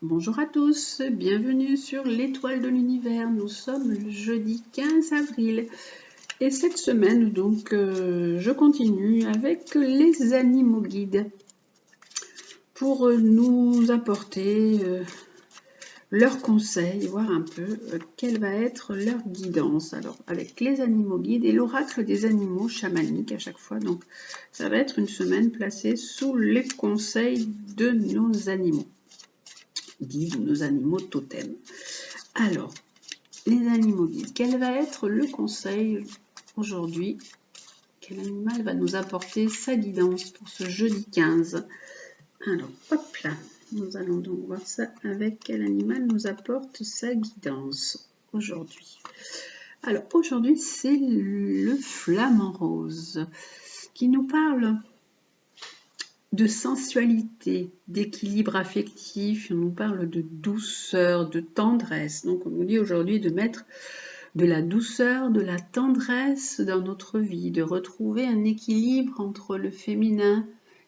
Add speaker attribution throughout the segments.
Speaker 1: Bonjour à tous, bienvenue sur l'étoile de l'univers. Nous sommes le jeudi 15 avril et cette semaine donc je continue avec les animaux guides pour nous apporter leurs conseils, voir un peu quelle va être leur guidance. Alors avec les animaux guides et l'oracle des animaux chamaniques à chaque fois, donc ça va être une semaine placée sous les conseils de nos animaux guides, nos animaux totems. Alors, les animaux guides, quel va être le conseil aujourd'hui? Quel animal va nous apporter sa guidance pour ce jeudi 15? Alors, hop là, nous allons donc voir ça avec quel animal nous apporte sa guidance aujourd'hui. Alors, aujourd'hui, c'est le flamant rose qui nous parle de sensualité, d'équilibre affectif, on nous parle de douceur, de tendresse. Donc on nous dit aujourd'hui de mettre de la douceur, de la tendresse dans notre vie, de retrouver un équilibre entre le féminin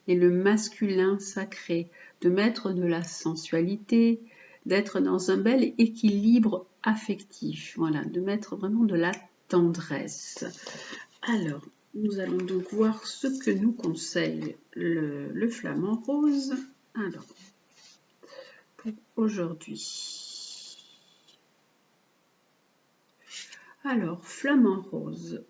Speaker 1: et le masculin sacré, de mettre de la sensualité, d'être dans un bel équilibre affectif, voilà, de mettre vraiment de la tendresse. Alors, nous allons donc voir ce que nous conseille le flamant rose. Alors, pour aujourd'hui. Alors, flamant rose.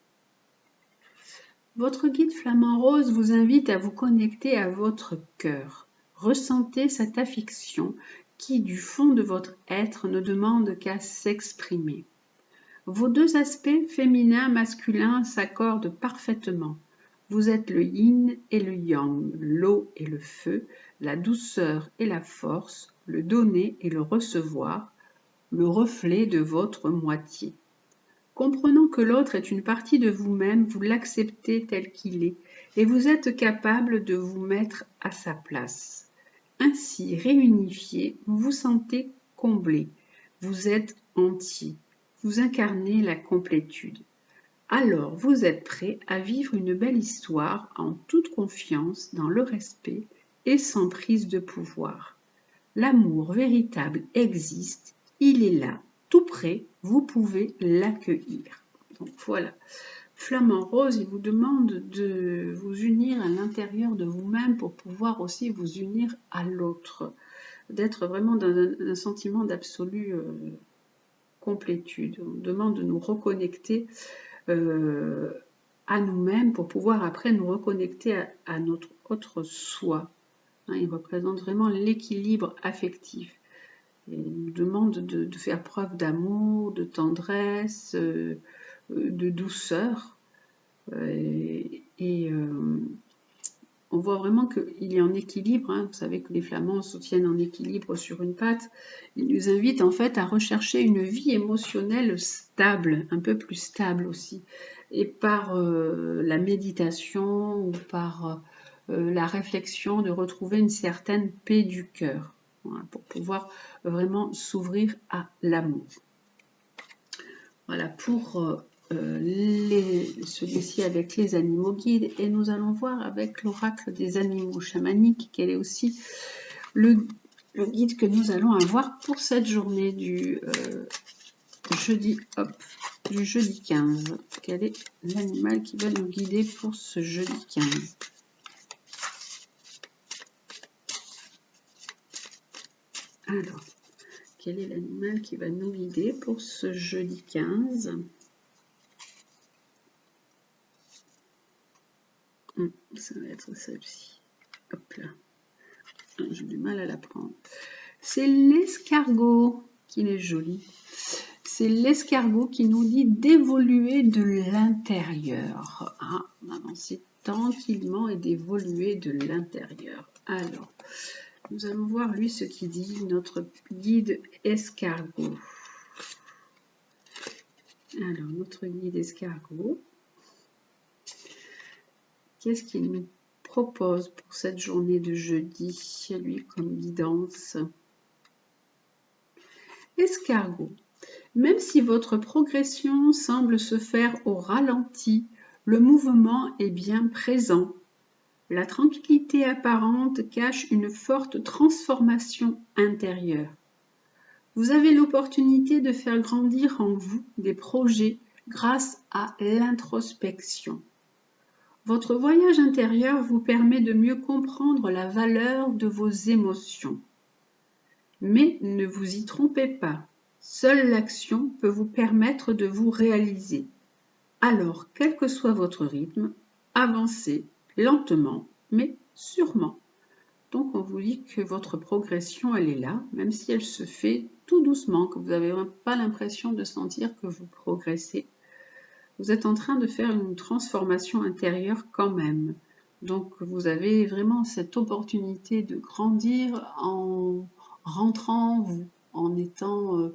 Speaker 1: Votre guide flamant rose vous invite à vous connecter à votre cœur. Ressentez cette affection qui, du fond de votre être, ne demande qu'à s'exprimer. Vos deux aspects, féminin et masculin, s'accordent parfaitement. Vous êtes le yin et le yang, l'eau et le feu, la douceur et la force, le donner et le recevoir, le reflet de votre moitié. Comprenant que l'autre est une partie de vous-même, vous l'acceptez tel qu'il est et vous êtes capable de vous mettre à sa place. Ainsi, réunifié, vous vous sentez comblé, vous êtes entier, vous incarnez la complétude. Alors vous êtes prêt à vivre une belle histoire en toute confiance, dans le respect et sans prise de pouvoir. L'amour véritable existe, il est là, tout près, vous pouvez l'accueillir. Donc voilà, flamant rose, il vous demande de vous unir à l'intérieur de vous-même pour pouvoir aussi vous unir à l'autre, d'être vraiment dans un sentiment d'absolue complétude. On demande de nous reconnecter à nous-mêmes pour pouvoir après nous reconnecter à notre autre soi. Il représente vraiment l'équilibre affectif. Et il nous demande de faire preuve d'amour, de tendresse, de douceur. On voit vraiment qu'il est en équilibre. Vous savez que les flamands se tiennent en équilibre sur une patte. Il nous invite en fait à rechercher une vie émotionnelle stable, un peu plus stable aussi. Et par la méditation ou par la réflexion, de retrouver une certaine paix du cœur, voilà, pour pouvoir vraiment s'ouvrir à l'amour. Voilà pour celui-ci avec les animaux guides, et nous allons voir avec l'oracle des animaux chamaniques quel est aussi le guide que nous allons avoir pour cette journée du jeudi 15. Quel est l'animal qui va nous guider pour ce jeudi 15? Alors, quel est l'animal qui va nous guider pour ce jeudi 15? Ça va être celle-ci. Hop là. J'ai du mal à la prendre. C'est l'escargot qu'il est joli. C'est l'escargot qui nous dit d'évoluer de l'intérieur. D'avancer tranquillement et d'évoluer de l'intérieur. Alors, nous allons voir lui ce qu'il dit, notre guide escargot. Alors, notre guide escargot, qu'est-ce qu'il nous propose pour cette journée de jeudi, lui comme guidance? Escargot. Même si votre progression semble se faire au ralenti, le mouvement est bien présent. La tranquillité apparente cache une forte transformation intérieure. Vous avez l'opportunité de faire grandir en vous des projets grâce à l'introspection. Votre voyage intérieur vous permet de mieux comprendre la valeur de vos émotions. Mais ne vous y trompez pas, seule l'action peut vous permettre de vous réaliser. Alors, quel que soit votre rythme, avancez lentement, mais sûrement. Donc, on vous dit que votre progression, elle est là, même si elle se fait tout doucement, que vous n'avez pas l'impression de sentir que vous progressez. Vous êtes en train de faire une transformation intérieure quand même. Donc, vous avez vraiment cette opportunité de grandir en rentrant en vous, en étant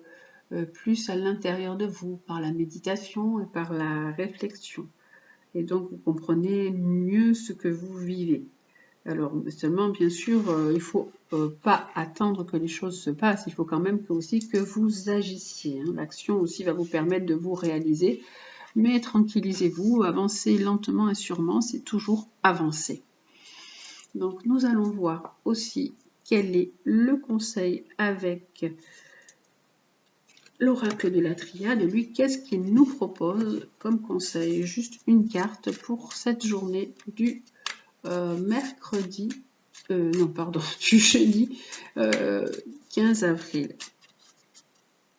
Speaker 1: plus à l'intérieur de vous, par la méditation et par la réflexion. Et donc, vous comprenez mieux ce que vous vivez. Alors, seulement, bien sûr, il ne faut pas attendre que les choses se passent. Il faut quand même aussi que vous agissiez. L'action aussi va vous permettre de vous réaliser. Mais tranquillisez-vous, avancez lentement et sûrement, c'est toujours avancer. Donc, nous allons voir aussi quel est le conseil avec l'oracle de la triade. Lui, qu'est-ce qu'il nous propose comme conseil? Juste une carte pour cette journée du mercredi, du jeudi 15 avril.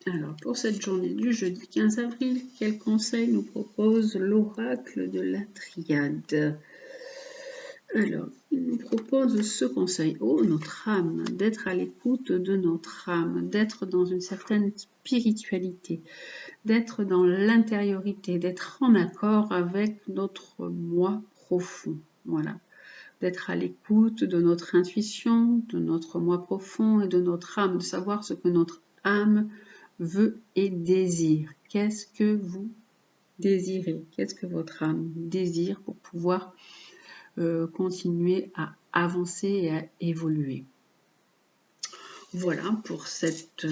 Speaker 1: Alors, pour cette journée du jeudi 15 avril, quel conseil nous propose l'oracle de la triade? Alors, il nous propose ce conseil. Oh, notre âme, d'être à l'écoute de notre âme, d'être dans une certaine spiritualité, d'être dans l'intériorité, d'être en accord avec notre moi profond. Voilà. D'être à l'écoute de notre intuition, de notre moi profond et de notre âme, de savoir ce que notre âme veut et désire. Qu'est-ce que vous désirez? Qu'est-ce que votre âme désire pour pouvoir continuer à avancer et à évoluer? Voilà pour cette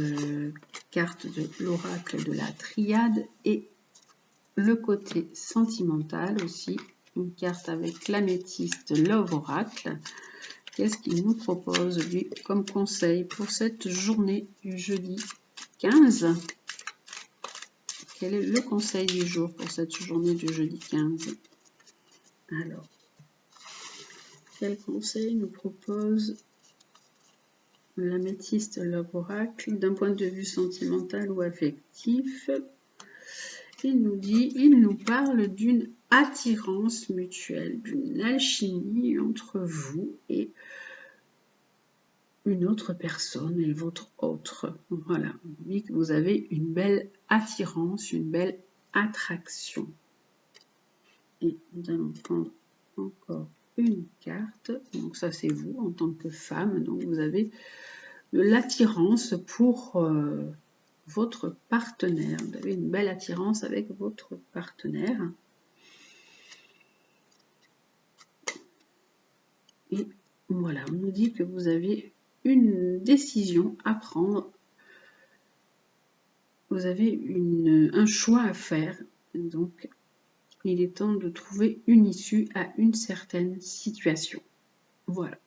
Speaker 1: carte de l'oracle de la triade et le côté sentimental aussi. Une carte avec l'améthyste Love Oracle. Qu'est-ce qu'il nous propose, lui, comme conseil pour cette journée du jeudi 15? Quel est le conseil du jour pour cette journée du jeudi 15? Alors, quel conseil nous propose l'améthyste Love Oracle d'un point de vue sentimental ou affectif? Il nous parle d'une attirance mutuelle, d'une alchimie entre vous et une autre personne et votre autre. Voilà, on dit que vous avez une belle attirance, une belle attraction. Et nous allons prendre encore une carte. Donc ça c'est vous en tant que femme. Donc vous avez de l'attirance pour votre partenaire. Vous avez une belle attirance avec votre partenaire. Et voilà, on nous dit que vous avez une décision à prendre. Vous avez un choix à faire. Donc, il est temps de trouver une issue à une certaine situation. Voilà.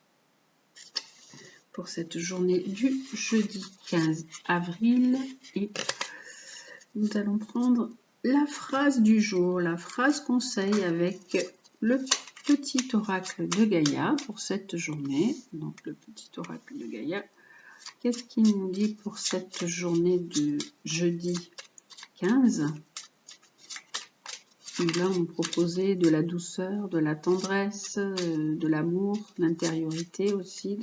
Speaker 1: Pour cette journée du jeudi 15 avril. Et nous allons prendre la phrase du jour, la phrase conseil avec le petit oracle de Gaïa pour cette journée. Donc, le petit oracle de Gaïa. Qu'est-ce qu'il nous dit pour cette journée de jeudi 15? Là, on proposait de la douceur, de la tendresse, de l'amour, l'intériorité aussi,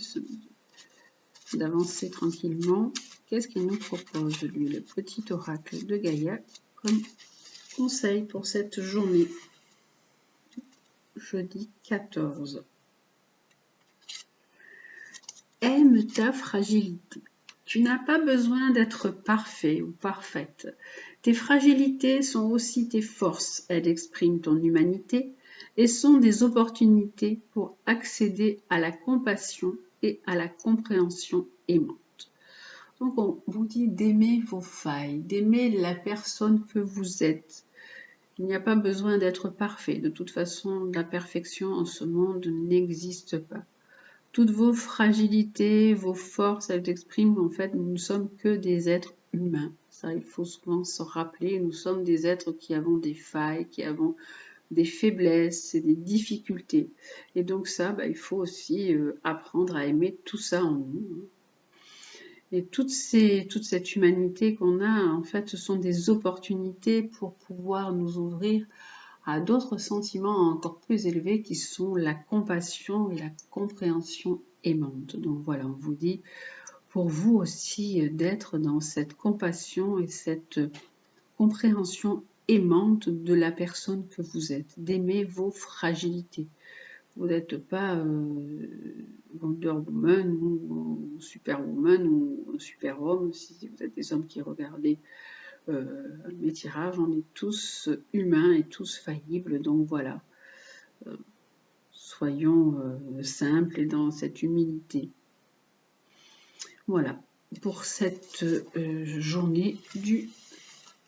Speaker 1: d'avancer tranquillement. Qu'est-ce qu'il nous propose, lui, le petit oracle de Gaïa, comme conseil pour cette journée, jeudi 14? Aime ta fragilité. Tu n'as pas besoin d'être parfait ou parfaite. Tes fragilités sont aussi tes forces. Elles expriment ton humanité et sont des opportunités pour accéder à la compassion et à la compréhension aimante. Donc on vous dit d'aimer vos failles, d'aimer la personne que vous êtes. Il n'y a pas besoin d'être parfait. De toute façon, la perfection en ce monde n'existe pas. Toutes vos fragilités, vos forces, elles expriment en fait, nous ne sommes que des êtres humains. Ça, il faut souvent se rappeler, nous sommes des êtres qui avons des failles, qui avons des faiblesses et des difficultés. Et donc ça, il faut aussi apprendre à aimer tout ça en nous. Et toute cette humanité qu'on a, en fait, ce sont des opportunités pour pouvoir nous ouvrir à d'autres sentiments encore plus élevés qui sont la compassion et la compréhension aimante. Donc voilà, on vous dit pour vous aussi d'être dans cette compassion et cette compréhension aimante de la personne que vous êtes, d'aimer vos fragilités. Vous n'êtes pas Wonder Woman ou Superwoman ou Superhomme, si vous êtes des hommes qui regardez mes tirages, on est tous humains et tous faillibles, donc voilà, soyons simples et dans cette humilité. Voilà, pour cette journée du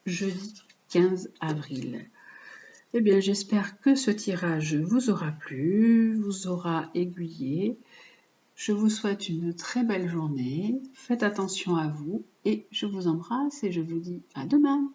Speaker 1: jeudi 15 avril. Eh bien, j'espère que ce tirage vous aura plu, vous aura aiguillé. Je vous souhaite une très belle journée, faites attention à vous et je vous embrasse et je vous dis à demain.